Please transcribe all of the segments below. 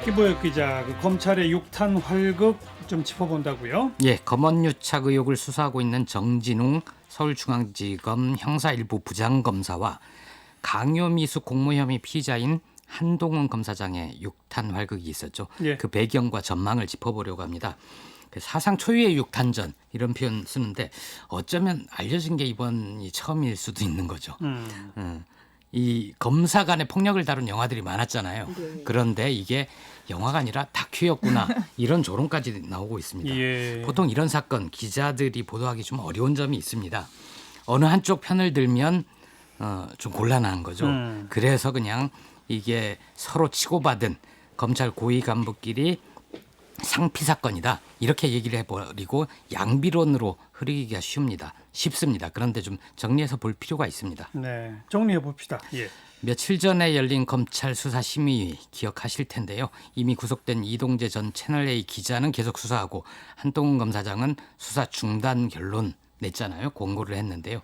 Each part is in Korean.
김보혁 기자, 검찰의 육탄 활극 좀 짚어본다고요? 예, 검언유착 의혹을 수사하고 있는 정진웅 서울중앙지검 형사일부 부장검사와 강요미수 공모 혐의 피의자인 한동훈 검사장의 육탄 활극이 있었죠. 예. 그 배경과 전망을 짚어보려고 합니다. 사상 초유의 육탄전 이런 표현 쓰는데 어쩌면 알려진 게 이번이 처음일 수도 있는 거죠. 이 검사 간의 폭력을 다룬 영화들이 많았잖아요. 네. 그런데 이게 영화가 아니라 다큐였구나 이런 조롱까지 나오고 있습니다. 예. 보통 이런 사건 기자들이 보도하기 좀 어려운 점이 있습니다. 어느 한쪽 편을 들면 좀 곤란한 거죠. 그래서 그냥 이게 서로 치고받은 검찰 고위 간부끼리 상피 사건이다 이렇게 얘기를 해버리고 양비론으로 흐리기가 쉽습니다. 그런데 좀 정리해서 볼 필요가 있습니다. 네, 정리해 봅시다. 예. 며칠 전에 열린 검찰 수사심의 기억하실 텐데요. 이미 구속된 이동재 전 채널A 기자는 계속 수사하고 한동훈 검사장은 수사 중단 결론 냈잖아요. 공고를 했는데요.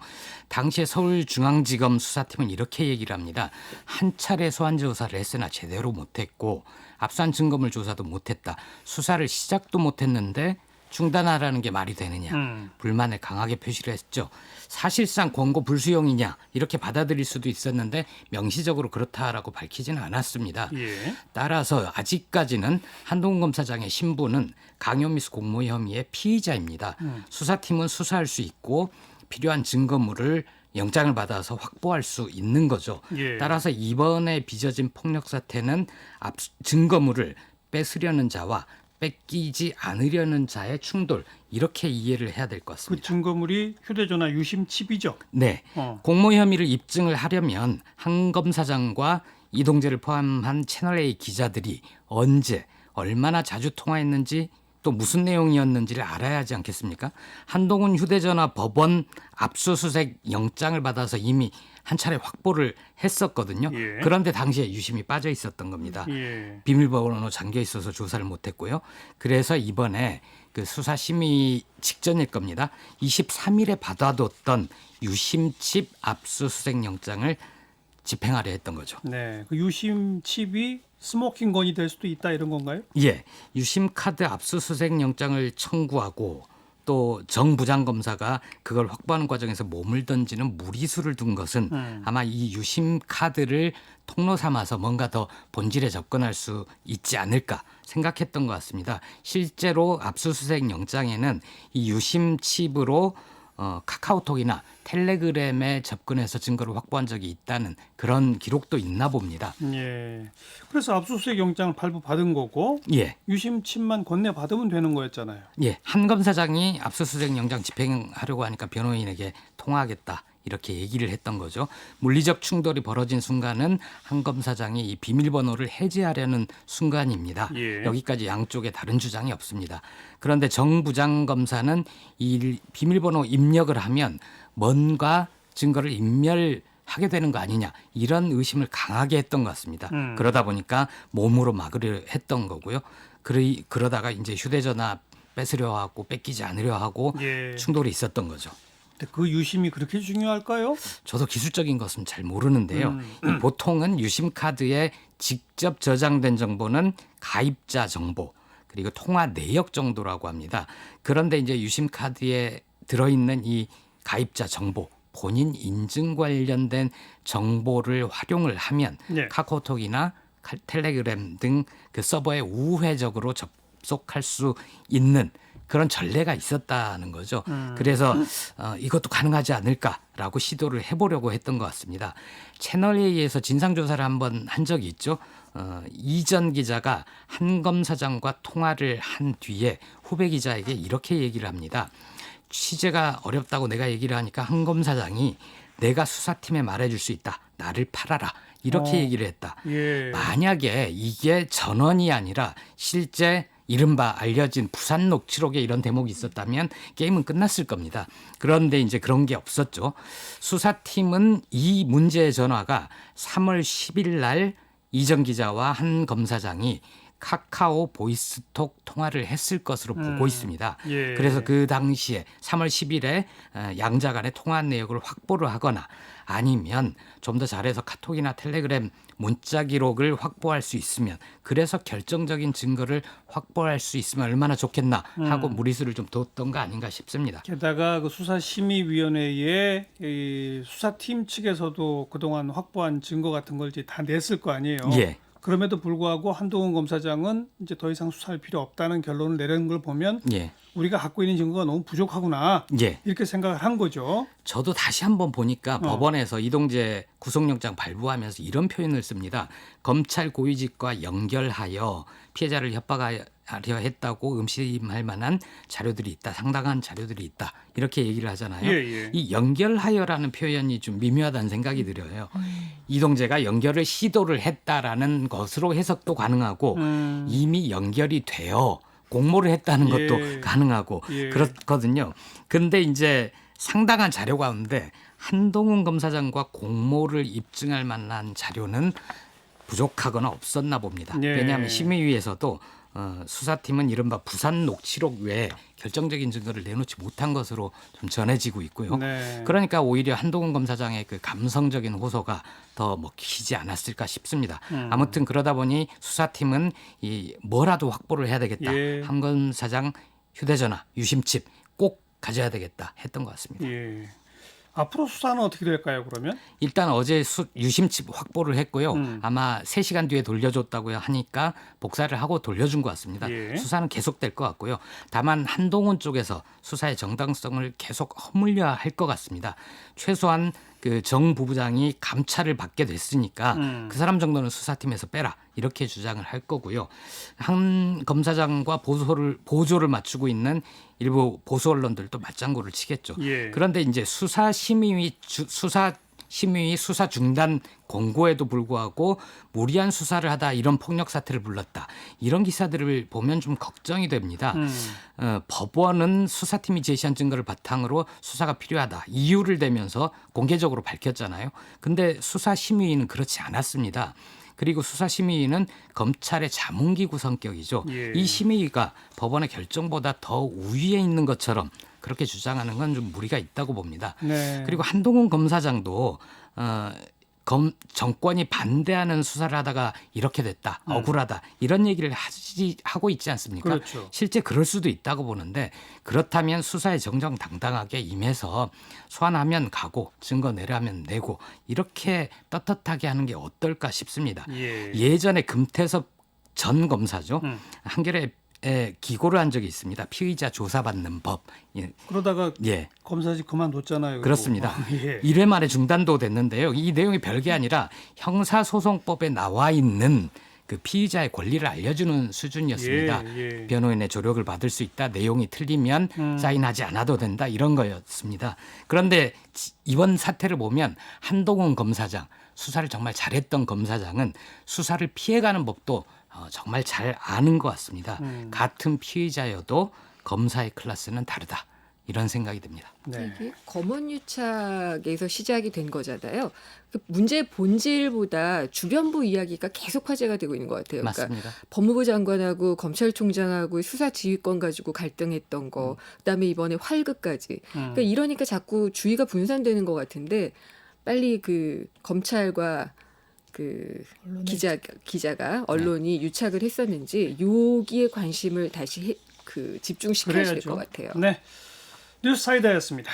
당시에 서울중앙지검 수사팀은 이렇게 얘기를 합니다. 한 차례 소환 조사를 했으나 제대로 못했고 압수한 증거물 조사도 못했다. 수사를 시작도 못했는데 중단하라는 게 말이 되느냐. 불만을 강하게 표시를 했죠. 사실상 권고 불수용이냐 이렇게 받아들일 수도 있었는데 명시적으로 그렇다라고 밝히지는 않았습니다. 예. 따라서 아직까지는 한동훈 검사장의 신분은 강요미수 공모 혐의의 피의자입니다. 수사팀은 수사할 수 있고 필요한 증거물을 영장을 받아서 확보할 수 있는 거죠. 예. 따라서 이번에 빚어진 폭력 사태는 증거물을 뺏으려는 자와 뺏기지 않으려는 자의 충돌 이렇게 이해를 해야 될 것 그 같습니다. 증거물이 휴대전화 유심 칩이죠. 네, 공모 혐의를 입증을 하려면 한 검사장과 이동재를 포함한 채널A 기자들이 언제 얼마나 자주 통화했는지 또 무슨 내용이었는지를 알아야 하지 않겠습니까? 한동훈 휴대전화 법원 압수수색 영장을 받아서 이미 한 차례 확보를 했었거든요. 예. 그런데 당시에 유심이 빠져 있었던 겁니다. 예. 비밀번호 잠겨 있어서 조사를 못했고요. 그래서 이번에 그 수사 심의 직전일 겁니다. 23일에 받아뒀던 유심칩 압수수색 영장을 집행하려 했던 거죠. 네, 그 유심 칩이 스모킹건이 될 수도 있다 이런 건가요? 예, 유심카드 압수수색 영장을 청구하고 또 정 부장검사가 그걸 확보하는 과정에서 몸을 던지는 무리수를 둔 것은 아마 이 유심카드를 통로 삼아서 뭔가 더 본질에 접근할 수 있지 않을까 생각했던 것 같습니다. 실제로 압수수색 영장에는 이 유심칩으로 카카오톡이나 텔레그램에 접근해서 증거를 확보한 적이 있다는 그런 기록도 있나 봅니다. 예. 그래서 압수수색 영장을 발부받은 거고 예. 유심 칩만 건네 받으면 되는 거였잖아요. 예, 한 검사장이 압수수색 영장 집행하려고 하니까 변호인에게 통화하겠다 이렇게 얘기를 했던 거죠. 물리적 충돌이 벌어진 순간은 한 검사장이 이 비밀번호를 해제하려는 순간입니다. 예. 여기까지 양쪽에 다른 주장이 없습니다. 그런데 정 부장검사는 이 비밀번호 입력을 하면 뭔가 증거를 인멸하게 되는 거 아니냐 이런 의심을 강하게 했던 것 같습니다. 그러다 보니까 몸으로 막으려 했던 거고요. 그러다가 이제 휴대전화 뺏으려 하고 뺏기지 않으려 하고 예. 충돌이 있었던 거죠. 근데 그 유심이 그렇게 중요할까요? 저도 기술적인 것은 잘 모르는데요. 보통은 유심카드에 직접 저장된 정보는 가입자 정보 그리고 통화 내역 정도라고 합니다. 그런데 이제 유심카드에 들어있는 이 가입자 정보 본인 인증 관련된 정보를 활용을 하면 네. 카카오톡이나 텔레그램 등 그 서버에 우회적으로 접속할 수 있는 그런 전례가 있었다는 거죠. 그래서 이것도 가능하지 않을까라고 시도를 해보려고 했던 것 같습니다. 채널A에서 진상조사를 한번 한 적이 있죠. 이전 기자가 한 검사장과 통화를 한 뒤에 후배 기자에게 이렇게 얘기를 합니다. 취재가 어렵다고 내가 얘기를 하니까 한 검사장이 내가 수사팀에 말해줄 수 있다. 나를 팔아라. 이렇게 얘기를 했다. 예. 만약에 이게 전원이 아니라 실제 이른바 알려진 부산 녹취록에 이런 대목이 있었다면 게임은 끝났을 겁니다. 그런데 이제 그런 게 없었죠. 수사팀은 이 문제의 전화가 3월 10일 날 이전 기자와 한 검사장이 카카오 보이스톡 통화를 했을 것으로 보고 있습니다. 예. 그래서 그 당시에 3월 10일에 양자 간의 통화 내역을 확보를 하거나 아니면 좀 더 잘해서 카톡이나 텔레그램 문자 기록을 확보할 수 있으면 그래서 결정적인 증거를 확보할 수 있으면 얼마나 좋겠나 하고 무리수를 좀 뒀던 거 아닌가 싶습니다. 게다가 그 수사심의위원회의 이 수사팀 측에서도 그동안 확보한 증거 같은 걸 이제 다 냈을 거 아니에요. 예. 그럼에도 불구하고 한동훈 검사장은 이제 더 이상 수사할 필요 없다는 결론을 내린 걸 보면 예. 우리가 갖고 있는 증거가 너무 부족하구나 예. 이렇게 생각을 한 거죠. 저도 다시 한번 보니까 법원에서 이동재 구속영장 발부하면서 이런 표현을 씁니다. 검찰 고위직과 연결하여 피해자를 협박하려 했다고 의심할 만한 자료들이 있다. 상당한 자료들이 있다. 이렇게 얘기를 하잖아요. 예, 예. 이 연결하여라는 표현이 좀 미묘하다는 생각이 들어요. 이동재가 연결을 시도를 했다라는 것으로 해석도 가능하고 이미 연결이 되어 공모를 했다는 것도 예. 가능하고 예. 그렇거든요. 그런데 이제 상당한 자료 가운데 한동훈 검사장과 공모를 입증할 만한 자료는 부족하거나 없었나 봅니다. 예. 왜냐하면 심의위에서도 수사팀은 이른바 부산 녹취록 외에 결정적인 증거를 내놓지 못한 것으로 좀 전해지고 있고요. 네. 그러니까 오히려 한동훈 검사장의 그 감성적인 호소가 더 먹히지 않았을까 싶습니다. 아무튼 그러다 보니 수사팀은 이 뭐라도 확보를 해야 되겠다. 예. 한 검사장 휴대전화, 유심칩 꼭 가져야 되겠다 했던 것 같습니다. 예. 앞으로 수사는 어떻게 될까요? 그러면? 일단 어제 유심칩 확보를 했고요. 아마 3시간 뒤에 돌려줬다고 하니까 복사를 하고 돌려준 것 같습니다. 예. 수사는 계속될 것 같고요. 다만 한동훈 쪽에서 수사의 정당성을 계속 허물려 할 것 같습니다. 최소한 그 정 부부장이 감찰을 받게 됐으니까 그 사람 정도는 수사팀에서 빼라 이렇게 주장을 할 거고요. 한 검사장과 보조를 맞추고 있는 일부 보수 언론들도 맞장구를 치겠죠. 예. 그런데 이제 수사 중단 권고에도 불구하고 무리한 수사를 하다 이런 폭력 사태를 불렀다. 이런 기사들을 보면 좀 걱정이 됩니다. 법원은 수사팀이 제시한 증거를 바탕으로 수사가 필요하다. 이유를 대면서 공개적으로 밝혔잖아요. 근데 수사심의위는 그렇지 않았습니다. 그리고 수사심의위는 검찰의 자문기구 성격이죠. 예. 이 심의위가 법원의 결정보다 더 우위에 있는 것처럼 그렇게 주장하는 건 좀 무리가 있다고 봅니다. 네. 그리고 한동훈 검사장도 정권이 반대하는 수사를 하다가 이렇게 됐다, 억울하다 이런 얘기를 하고 있지 않습니까? 그렇죠. 실제 그럴 수도 있다고 보는데 그렇다면 수사에 정정당당하게 임해서 소환하면 가고 증거 내라면 내고 이렇게 떳떳하게 하는 게 어떨까 싶습니다. 예. 예전에 금태섭 전 검사죠. 한겨레 기고를 한 적이 있습니다. 피의자 조사받는 법. 그러다가 예. 검사직 그만뒀잖아요. 그거. 그렇습니다. 예. 1회 만에 중단도 됐는데요. 이 내용이 별게 아니라 형사소송법에 나와 있는 그 피의자의 권리를 알려주는 수준이었습니다. 예, 예. 변호인의 조력을 받을 수 있다. 내용이 틀리면 사인하지 않아도 된다. 이런 거였습니다. 그런데 이번 사태를 보면 한동훈 검사장, 수사를 정말 잘했던 검사장은 수사를 피해가는 법도 정말 잘 아는 것 같습니다. 같은 피의자여도 검사의 클래스는 다르다. 이런 생각이 듭니다. 네. 이게 검언유착에서 시작이 된 거잖아요. 그 문제의 본질보다 주변부 이야기가 계속 화제가 되고 있는 것 같아요. 그러니까 맞습니다. 법무부 장관하고 검찰총장하고 수사 지휘권 가지고 갈등했던 거, 그다음에 이번에 활급까지. 그러니까 이러니까 자꾸 주의가 분산되는 것 같은데 빨리 그 검찰과 그 기자가 언론이 유착을 했었는지 여기에 관심을 다시 집중시켜야 될 그래야죠. 것 같아요. 네. 뉴스사이다였습니다.